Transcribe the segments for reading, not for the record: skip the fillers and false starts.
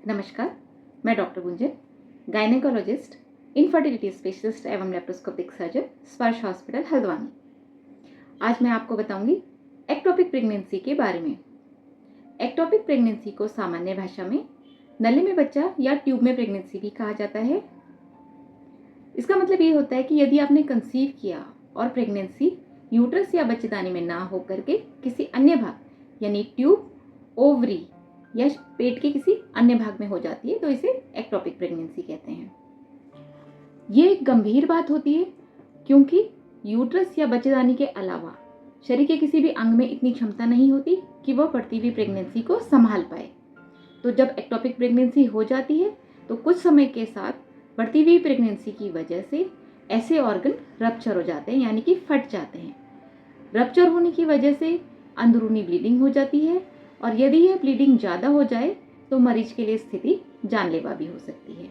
नमस्कार, मैं doctor Gunjan, gynaecologist, infertility specialist एवं लेप्रोस्कोपिक सर्जन, स्पर्श हॉस्पिटल हल्द्वानी। आज मैं आपको बताऊंगी एक्टोपिक प्रेगनेंसी के बारे में। एक्टोपिक प्रेगनेंसी को सामान्य भाषा में नली में बच्चा या ट्यूब में प्रेगनेंसी भी कहा जाता है। इसका मतलब ये होता है कि यदि आपने कंसीव किया और प्रेगनेंसी यूट्रस या बच्चेदानी में ना होकर के किसी अन्य भाग यानी ट्यूब, ओवरी या पेट के किसी अन्य भाग में हो जाती है तो इसे एक्टोपिक प्रेगनेंसी कहते हैं। ये एक गंभीर बात होती है क्योंकि यूट्रस या बच्चेदानी के अलावा शरीर के किसी भी अंग में इतनी क्षमता नहीं होती कि वह बढ़ती हुई प्रेगनेंसी को संभाल पाए। तो जब एक्टोपिक प्रेगनेंसी हो जाती है तो कुछ समय के साथ बढ़ती हुई प्रेगनेंसी की वजह से ऐसे ऑर्गन रप्चर हो जाते हैं, यानी कि फट जाते हैं। रप्चर होने की वजह से अंदरूनी ब्लीडिंग हो जाती है और यदि यह ब्लीडिंग ज़्यादा हो जाए तो मरीज के लिए स्थिति जानलेवा भी हो सकती है।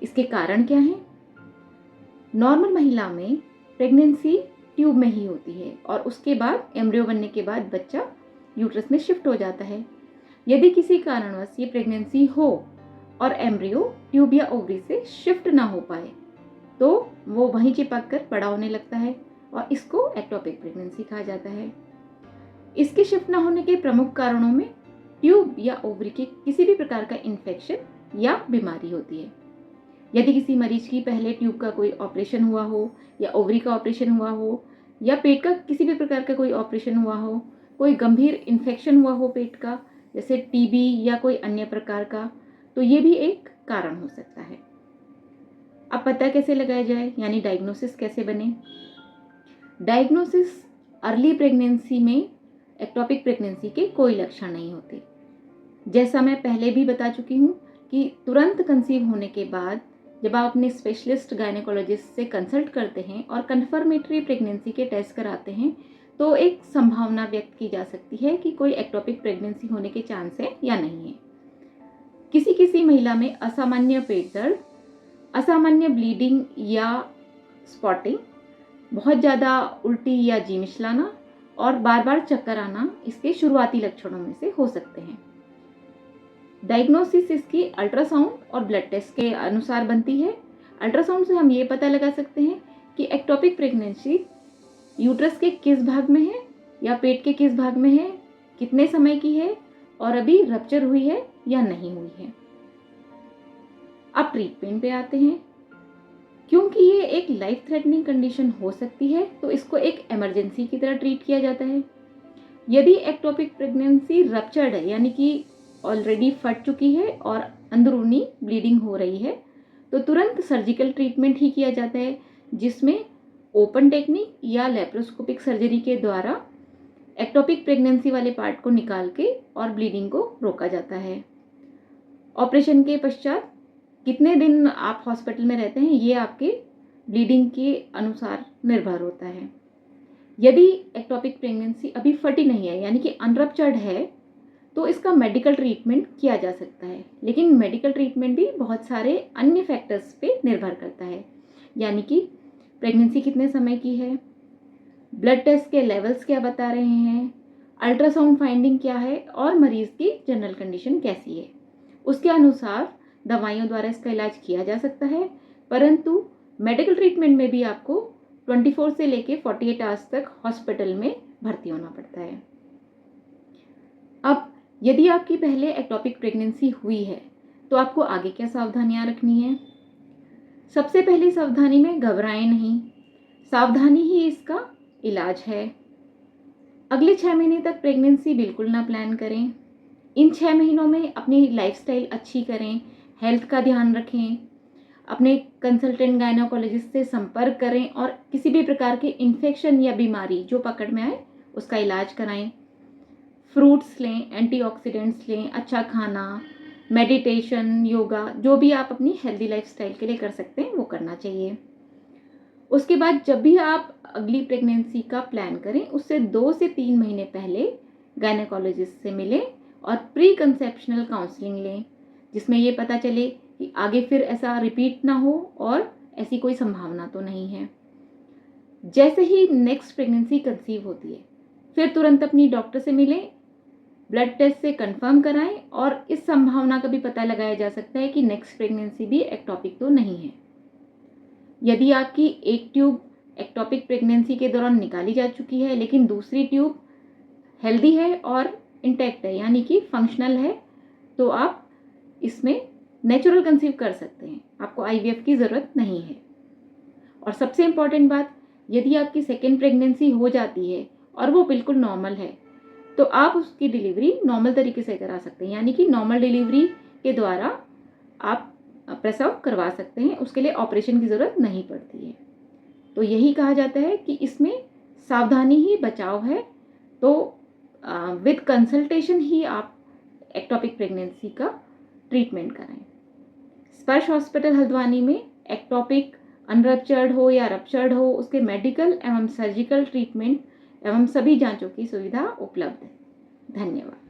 इसके कारण क्या हैं? नॉर्मल महिला में प्रेगनेंसी ट्यूब में ही होती है और उसके बाद एम्ब्रियो बनने के बाद बच्चा यूट्रस में शिफ्ट हो जाता है। यदि किसी कारणवश ये प्रेगनेंसी हो और एम्ब्रियो ट्यूब या ओवरी से शिफ्ट ना हो पाए तो वो वहीं चिपक कर बड़ा होने लगता है और इसको एक्टोपिक प्रेगनेंसी कहा जाता है। इसके शिफ्ट न होने के प्रमुख कारणों में ट्यूब या ओवरी के किसी भी प्रकार का इन्फेक्शन या बीमारी होती है। यदि किसी मरीज की पहले ट्यूब का कोई ऑपरेशन हुआ हो या ओवरी का ऑपरेशन हुआ हो या पेट का किसी भी प्रकार का कोई ऑपरेशन हुआ हो, कोई गंभीर इन्फेक्शन हुआ हो पेट का, जैसे टीबी या कोई अन्य प्रकार का, तो ये भी एक कारण हो सकता है। अब पता कैसे लगाया जाए, यानी डायग्नोसिस कैसे बने? डायग्नोसिस अर्ली प्रेगनेंसी में एक्टोपिक प्रेगनेंसी के कोई लक्षण नहीं होते। जैसा मैं पहले भी बता चुकी हूँ कि तुरंत कंसीव होने के बाद जब आप अपने स्पेशलिस्ट गायनेकोलॉजिस्ट से कंसल्ट करते हैं और कन्फर्मेटरी प्रेगनेंसी के टेस्ट कराते हैं तो एक संभावना व्यक्त की जा सकती है कि कोई एक्टोपिक प्रेगनेंसी होने के चांस है या नहीं है। किसी किसी महिला में असामान्य पेट दर्द, असामान्य ब्लीडिंग या स्पॉटिंग, बहुत ज़्यादा उल्टी या जी मिचलाना और बार बार चक्कर आना इसके शुरुआती लक्षणों में से हो सकते हैं। डायग्नोसिस इसकी अल्ट्रासाउंड और ब्लड टेस्ट के अनुसार बनती है। अल्ट्रासाउंड से हम ये पता लगा सकते हैं कि एक्टोपिक प्रेगनेंसी यूट्रस के किस भाग में है या पेट के किस भाग में है, कितने समय की है और अभी रप्चर हुई है या नहीं हुई है। अब ट्रीटमेंट पे आते हैं। क्योंकि ये एक लाइफ थ्रेटनिंग कंडीशन हो सकती है तो इसको एक इमरजेंसी की तरह ट्रीट किया जाता है। यदि एक्टोपिक प्रेगनेंसी रप्चर्ड है, यानी कि ऑलरेडी फट चुकी है और अंदरूनी ब्लीडिंग हो रही है, तो तुरंत सर्जिकल ट्रीटमेंट ही किया जाता है, जिसमें ओपन टेक्निक या लेप्रोस्कोपिक सर्जरी के द्वारा एक्टोपिक प्रेगनेंसी वाले पार्ट को निकाल के और ब्लीडिंग को रोका जाता है। ऑपरेशन के पश्चात कितने दिन आप हॉस्पिटल में रहते हैं ये आपके ब्लीडिंग के अनुसार निर्भर होता है। यदि एक्टोपिक प्रेगनेंसी अभी फटी नहीं है, यानी कि अनरप्चर्ड है, तो इसका मेडिकल ट्रीटमेंट किया जा सकता है, लेकिन मेडिकल ट्रीटमेंट भी बहुत सारे अन्य फैक्टर्स पे निर्भर करता है, यानी कि प्रेगनेंसी कितने समय की है, ब्लड टेस्ट के लेवल्स क्या बता रहे हैं, अल्ट्रासाउंड फाइंडिंग क्या है और मरीज की जनरल कंडीशन कैसी है। उसके अनुसार दवाइयों द्वारा इसका इलाज किया जा सकता है, परंतु मेडिकल ट्रीटमेंट में भी आपको 24 से लेके 48 आवर्स तक हॉस्पिटल में भर्ती होना पड़ता है। अब यदि आपकी पहले एक्टोपिक प्रेगनेंसी हुई है तो आपको आगे क्या सावधानियां रखनी है? सबसे पहली सावधानी में घबराएं नहीं, सावधानी ही इसका इलाज है। अगले 6 महीने तक प्रेगनेंसी बिल्कुल ना प्लान करें। इन 6 महीनों में अपनी लाइफस्टाइल अच्छी करें, हेल्थ का ध्यान रखें, अपने कंसल्टेंट गायनेकोलॉजिस्ट से संपर्क करें और किसी भी प्रकार के इन्फेक्शन या बीमारी जो पकड़ में आए उसका इलाज कराएं। फ्रूट्स लें, एंटीऑक्सीडेंट्स लें, अच्छा खाना, मेडिटेशन, योगा, जो भी आप अपनी हेल्दी लाइफस्टाइल के लिए कर सकते हैं वो करना चाहिए। उसके बाद जब भी आप अगली प्रेगनेंसी का प्लान करें उससे 2 से 3 महीने पहले गायनेकोलॉजिस्ट से मिलें और प्री कंसेप्शनल काउंसलिंग लें, जिसमें ये पता चले कि आगे फिर ऐसा रिपीट ना हो और ऐसी कोई संभावना तो नहीं है। जैसे ही नेक्स्ट प्रेगनेंसी कंसीव होती है फिर तुरंत अपनी डॉक्टर से मिलें ब्लड टेस्ट से कंफर्म कराएं और इस संभावना का भी पता लगाया जा सकता है कि नेक्स्ट प्रेगनेंसी भी एक्टोपिक तो नहीं है। यदि आपकी एक ट्यूब एक्टोपिक प्रेगनेंसी के दौरान निकाली जा चुकी है लेकिन दूसरी ट्यूब हेल्दी है और इंटैक्ट है यानी कि फंक्शनल है, तो आप इसमें नेचुरल कंसीव कर सकते हैं, आपको आईवीएफ की ज़रूरत नहीं है। और सबसे इम्पॉर्टेंट बात, यदि आपकी सेकेंड प्रेगनेंसी हो जाती है और वो बिल्कुल नॉर्मल है तो आप उसकी डिलीवरी नॉर्मल तरीके से करा सकते हैं, यानी कि नॉर्मल डिलीवरी के द्वारा आप प्रसव करवा सकते हैं, उसके लिए ऑपरेशन की ज़रूरत नहीं पड़ती है। तो यही कहा जाता है कि इसमें सावधानी ही बचाव है। तो विद कंसल्टेशन ही आप एक्टोपिक प्रेगनेंसी का ट्रीटमेंट कराएं। स्पर्श हॉस्पिटल हल्द्वानी में एक्टोपिक अनरप्चर्ड हो या रप्चर्ड हो, उसके मेडिकल एवं सर्जिकल ट्रीटमेंट एवं सभी जांचों की सुविधा उपलब्ध है। धन्यवाद।